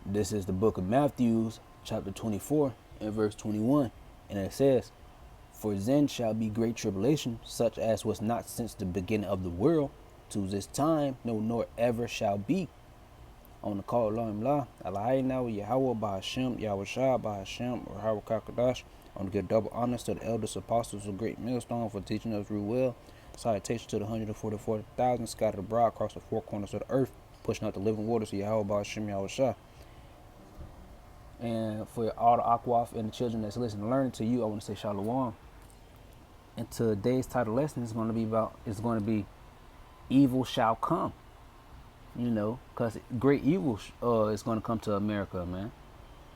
This is the book of Matthew, chapter 24, and verse 21. And it says, "For then shall be great tribulation, such as was not since the beginning of the world, to this time, no, nor ever shall be." On the call, Allah, Alahayna, Yahweh, Bahashim, Yahweh Shah, Bahashim, or Yahweh Kakadash. On to give double honors to the elders, apostles of great millstone for teaching us real well. Salutation to the 144,000 scattered abroad across the four corners of the earth, pushing out the living waters of Yahweh, Bahashim, Yahweh Shah. And for all the Akwaf and the children that's listening and learning to you, I want to say Shalom. And today's title lesson is going to be evil shall come. Because great evil is going to come to America, man.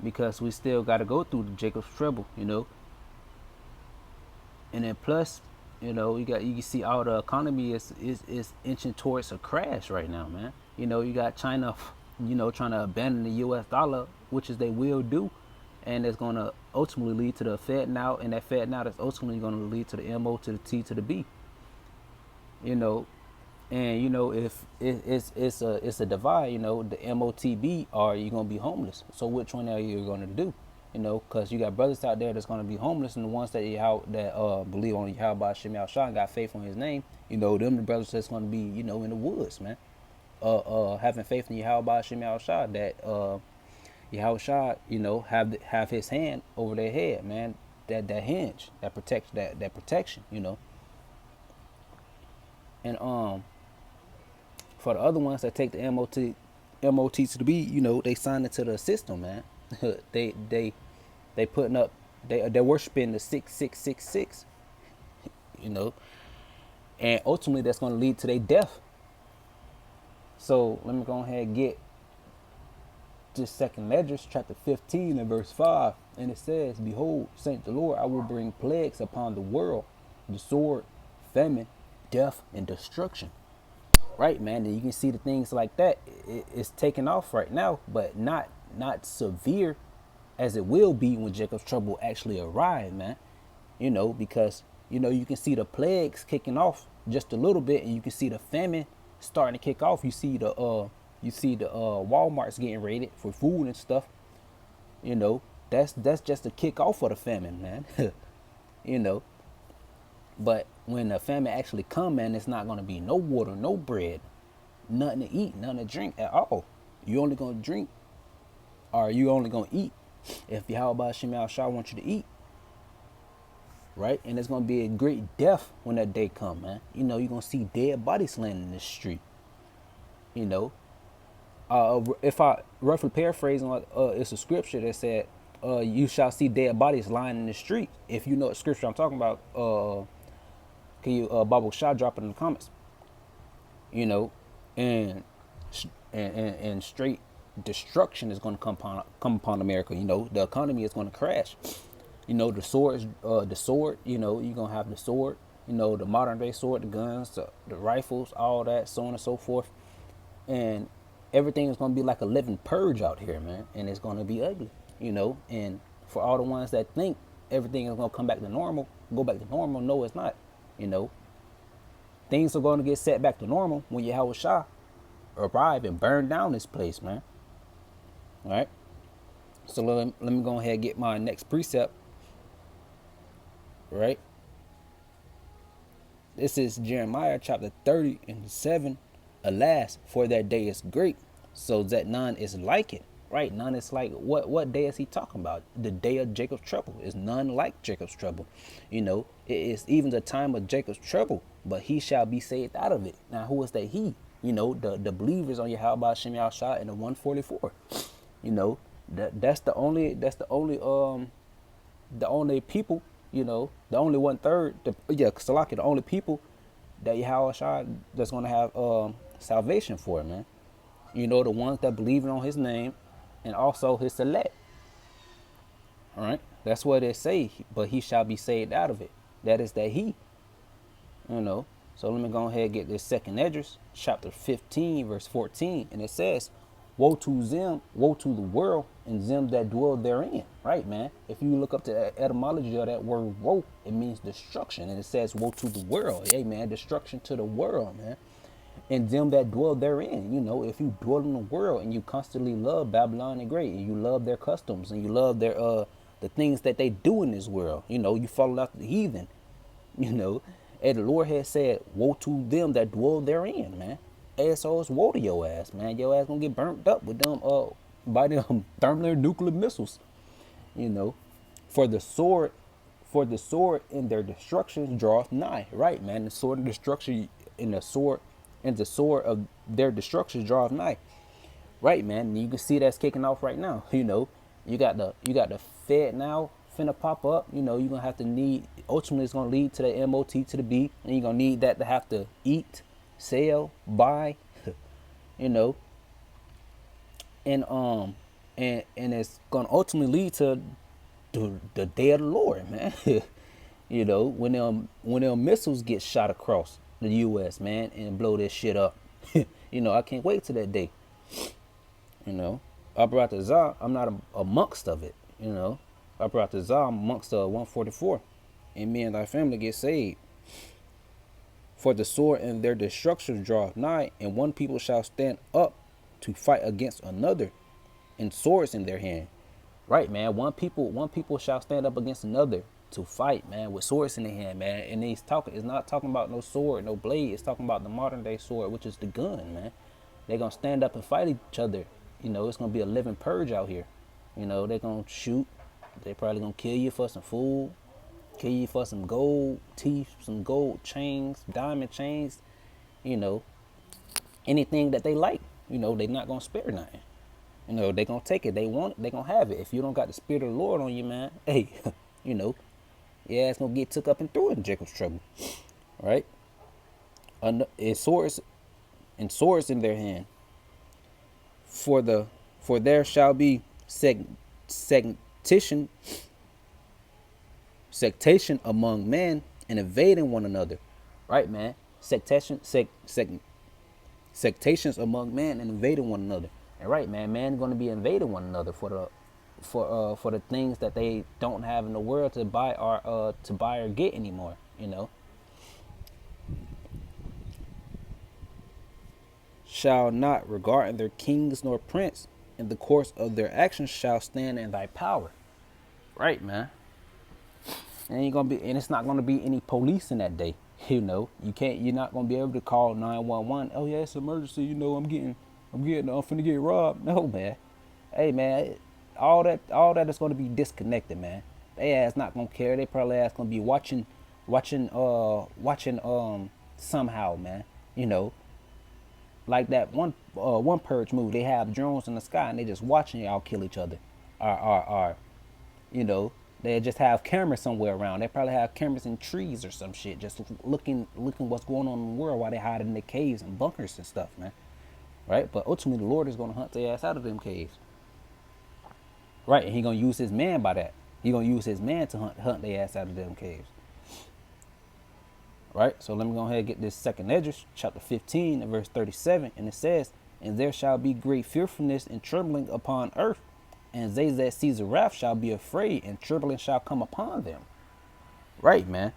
Because we still got to go through the Jacob's trouble, And then plus, you can see all the economy is inching towards a crash right now, man. You got China, trying to abandon the U.S. dollar, which is they will do, and it's going to ultimately lead to the Fed now, and that Fed now that's ultimately going to lead to the MO to the T to the B. And if it's a divide, the MOTB, or you're gonna be homeless. So which one are you gonna do? Because you got brothers out there that's gonna be homeless, and the ones that believe on Yahweh Shem Shah and got faith on His name, them the brothers that's gonna be in the woods, man. Having faith in Yahweh Shem Shah, that Yahweh Shah, have His hand over their head, man. That hinge that protects that protection, and for the other ones that take the MOT to the B, they sign into the system, man. they putting up, they're worshiping the 6666, and ultimately that's going to lead to their death. So let me go ahead and get this second ledger, chapter 15 and verse 5, and it says, "Behold, saint the Lord, I will bring plagues upon the world, the sword, famine, death, and destruction." Right, man. And you can see the things like that. It's taking off right now, but not severe as it will be when Jacob's trouble actually arrive, man. Because you can see the plagues kicking off just a little bit, and you can see the famine starting to kick off. You see the Walmart's getting raided for food and stuff. That's just a kick off for the famine, man. you know. But when the famine actually come, man, it's not gonna be no water, no bread, nothing to eat, nothing to drink at all. You only gonna drink, or you only gonna eat if Yahweh Shem Shah wants you to eat, right? And it's gonna be a great death when that day come, man. You're gonna see dead bodies laying in the street. If I roughly paraphrasing, it's a scripture that said, "You shall see dead bodies lying in the street." If you know what scripture I'm talking about, can you Bible shot drop it in the comments? And and straight destruction is going to come upon America. The economy is going to crash. The sword. You're gonna have the sword. The modern day sword, the guns, the rifles, all that, so on and so forth, and everything is gonna be like a living purge out here, man. And it's gonna be ugly. And for all the ones that think everything is gonna come back to normal, go back to normal, no, it's not. Things are going to get set back to normal when Yahweh Shah arrive and burn down this place, man. All right. So let me go ahead and get my next precept. Right. This is Jeremiah chapter 30 and 7. "Alas, for that day is great, so that none is like it." Right? None is like, what day is he talking about? The day of Jacob's trouble. Is none like Jacob's trouble. It is even the time of Jacob's trouble, but he shall be saved out of it. Now, who is that he? The believers on Yahweh Shem Shah in the 144. That's the only people, the only 1/3, Salaki, the only people that Yahweh Shah that's gonna have salvation for, man. The ones that believe on his name and also his select. All right, that's what they say. But he shall be saved out of it. That is that he. So let me go ahead and get this second Esdras, chapter 15, verse 14, and it says, "Woe to them, woe to the world, and them that dwell therein." Right, man. If you look up the etymology of that word "woe," it means destruction, and it says, "Woe to the world." Hey, man, destruction to the world, man. and them that dwell therein. You know, if you dwell in the world and you constantly love Babylon the Great, and you love their customs, and you love their the things that they do in this world, you know, you follow after the heathen, you know. And the Lord has said, woe to them that dwell therein, man. Assholes, woe to your ass, man. Your ass gonna get burnt up with them by them thermal nuclear missiles, you know. For the sword, in their destruction draweth nigh. Right, man. The sword of destruction the sword of their destruction draweth nigh. Right, man. And you can see that's kicking off right now. You know, you got the Fed now finna pop up. You know, you're gonna have to need, ultimately it's gonna lead to the MOT to the B, and you're gonna need that to have to eat, sell, buy, you know. And it's gonna ultimately lead to the day of the Lord, man. You know, when them missiles get shot across the US, man, and blow this shit up. You know, I can't wait till that day. You know, I brought the Zah, I'm not amongst of it, you know. I brought the Zah amongst the 144, and me and thy family get saved. For the sword and their destruction draweth nigh, and one people shall stand up to fight against another, and swords in their hand. Right, man. One people shall stand up against another to fight, man, with swords in their hand, man. And it's not talking about no sword, no blade. It's talking about the modern day sword, which is the gun, man. They're gonna stand up and fight each other. You know, it's gonna be a living purge out here. You know, they're gonna shoot. They probably gonna kill you for some food, kill you for some gold teeth, some gold chains, diamond chains. You know, anything that they like. You know, they're not gonna spare nothing. You know, they gonna take it. They want it. They gonna have it. If you don't got the spirit of the Lord on you, man, hey, you know, yeah, it's gonna get took up and through in Jacob's trouble, right? And swords in their hand. For there shall be sectation among men and invading one another, right, man? Sectations among men and invading one another. And right, man going to be invading one another for the things that they don't have in the world to buy or get anymore, you know. Shall not regard their kings nor prince, in the course of their actions shall stand in thy power. Right, man. And it's not gonna be any police in that day. You know, you're not gonna be able to call 911. Oh yeah, it's an emergency. You know, I'm finna get robbed. No, man. Hey, man, all that is gonna be disconnected, man. They ass not gonna care. They probably ass gonna be watching somehow, man. You know, like that one purge movie. They have drones in the sky and they just watching y'all kill each other. Or you know, they just have cameras somewhere around. They probably have cameras in trees or some shit, just looking what's going on in the world while they hide in the caves and bunkers and stuff, man. Right? But ultimately, the Lord is going to hunt their ass out of them caves. Right? And He going to use His man by that. He going to use His man to hunt their ass out of them caves. Right? So let me go ahead and get this second Esdras, chapter 15 and verse 37. And it says, and there shall be great fearfulness and trembling upon earth. And they that see the wrath shall be afraid, and trembling shall come upon them. Right, man.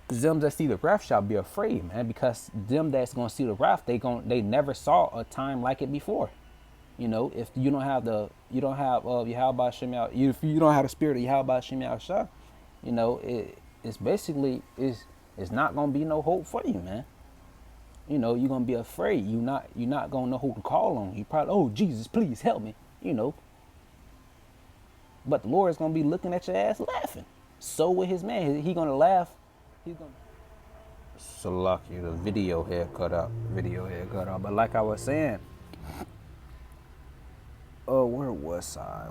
Because them that see the wrath shall be afraid, man. Because them that's gonna see the wrath, they never saw a time like it before. You know, if you don't have Yahweh Shem Yah, if you don't have the spirit of Yahweh Shem Yah Shah, you know, it's basically it's not gonna be no hope for you, man. You know, you're gonna be afraid. You're not gonna know who to call on. You probably, oh Jesus, please help me. You know, but the Lord is gonna be looking at your ass laughing. So with His man, He gonna laugh. He's gonna. Salaki, the video here cut out. But like I was saying, where was I?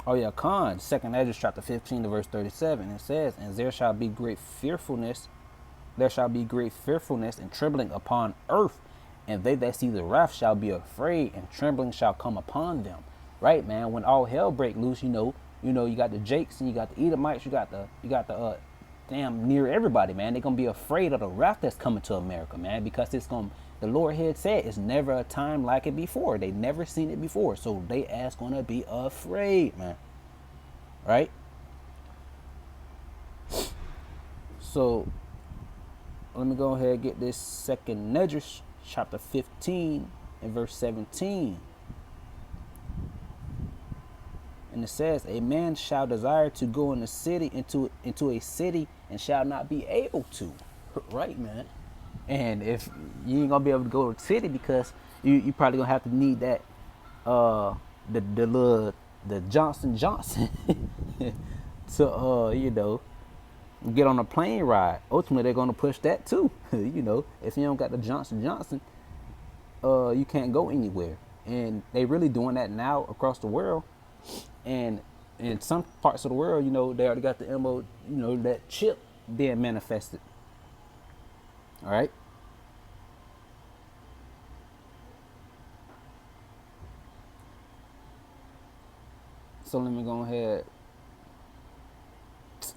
Oh yeah, Khan, second Esdras chapter 15 to verse 37. It says, and there shall be great fearfulness and trembling upon earth, and they that see the wrath shall be afraid, and trembling shall come upon them. Right, man. When all hell break loose, you know, you got the Jakes and you got the Edomites, you got the damn near everybody, man. They're gonna be afraid of the wrath that's coming to America, man, because it's gonna the Lord had said it's never a time like it before. They never seen it before. So they ass gonna be afraid, man. Right? So let me go ahead and get this second Nedrash, chapter 15 and verse 17. And it says, a man shall desire to go in the city into a city and shall not be able to. Right, man. And if you ain't gonna be able to go to the city because you probably gonna have to need that the Johnson to get on a plane ride. Ultimately they're gonna push that too. If you don't got the Johnson, you can't go anywhere. And they really doing that now across the world. And in some parts of the world, they already got the MO, that chip being manifested. All right. So let me go ahead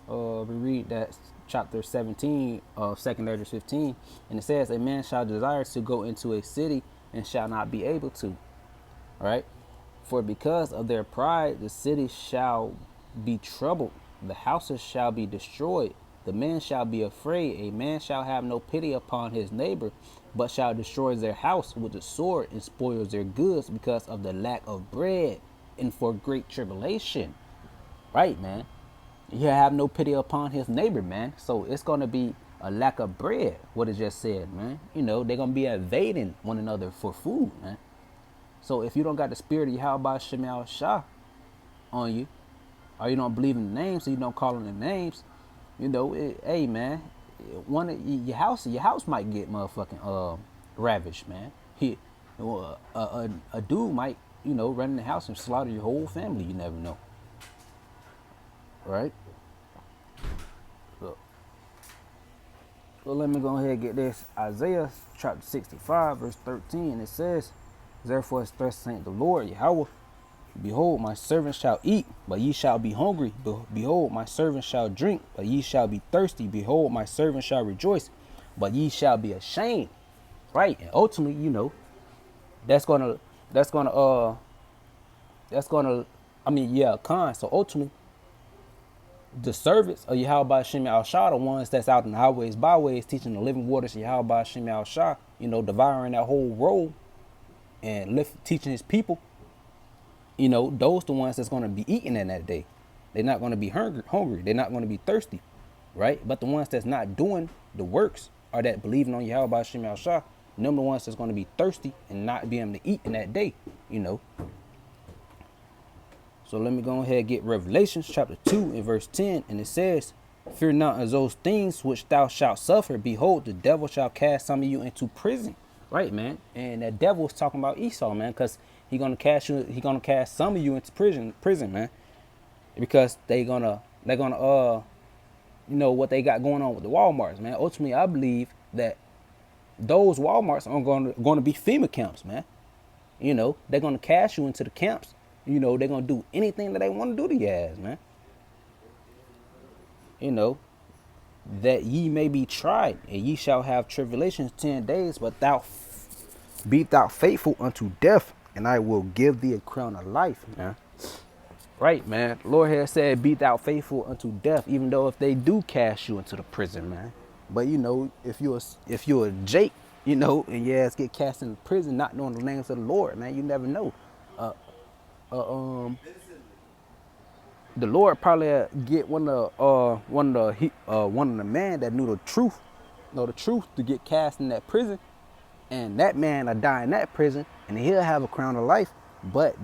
reread that chapter 17 of 2 Esdras 15. And it says, a man shall desire to go into a city and shall not be able to. All right. For because of their pride, the city shall be troubled. The houses shall be destroyed. The men shall be afraid. A man shall have no pity upon his neighbor, but shall destroy their house with the sword and spoils their goods because of the lack of bread and for great tribulation. Right, man. You have no pity upon his neighbor, man. So it's going to be a lack of bread, what it just said, man. They're going to be invading one another for food, man. So if you don't got the spirit of Yahweh Shem Shah on you, or you don't believe in the names, so you don't call on the names, hey man, one of your house might get motherfucking ravaged, man. A dude might run in the house and slaughter your whole family. You never know, right? So let me go ahead and get this Isaiah chapter 65 verse 13. It says, therefore thus saith the Lord Yahweh, behold, my servant shall eat, but ye shall be hungry. Behold, my servant shall drink, but ye shall be thirsty. Behold, my servant shall rejoice, but ye shall be ashamed. Right? And ultimately, that's gonna So ultimately, the servants of Yahweh Shem Shah, the ones that's out in the highways, byways, teaching the living waters of Yahweh Shem Shah, devouring that whole roll and teaching his people, those the ones that's going to be eating in that day. They're not going to be hungry. They're not going to be thirsty, right? But the ones that's not doing the works or that believing on Yahweh Shem Shah, them the ones that's going to be thirsty and not be able to eat in that day, So let me go ahead and get Revelations chapter 2 and verse 10. And it says, fear not of those things which thou shalt suffer. Behold, the devil shall cast some of you into prison. Right, man. And that devil is talking about Esau, man, because he's gonna cast some of you into prison, man. Because they're gonna what they got going on with the Walmarts, man. Ultimately, I believe that those Walmarts are gonna be FEMA camps, man. They're gonna cast you into the camps. They're gonna do anything that they want to do to your ass, man. That ye may be tried, and ye shall have tribulations 10 days, but be thou faithful unto death, and I will give thee a crown of life, man. Right, man. The Lord has said, be thou faithful unto death, even though if they do cast you into the prison, man. But if you're a Jake, and your ass get cast into prison, not knowing the names of the Lord, man, you never know. The Lord probably get one of the man that knew the truth, to get cast in that prison, and that man will die in that prison, and he'll have a crown of life. But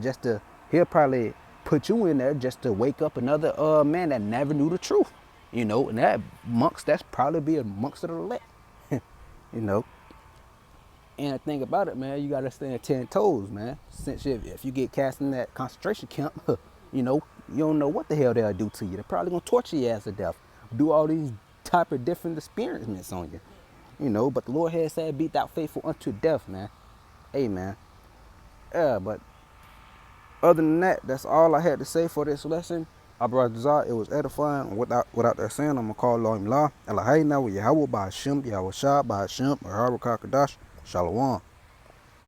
he'll probably put you in there just to wake up another man that never knew the truth, and that's probably be amongst the elect, And the thing about it, man, you gotta stand 10 toes, man. Since if you get cast in that concentration camp, you don't know what the hell they'll do to you. They're probably gonna torture you as to death, do all these type of different experiments on you, But the Lord has said, "Be thou faithful unto death," man. Amen. Yeah, but other than that, that's all I had to say for this lesson. Abrazah, it was edifying. Without that saying, I'm gonna call on La Elohim now with Yahweh by Hashem, Yahweh Shah by Hashem, or Harakakadash. Shalom.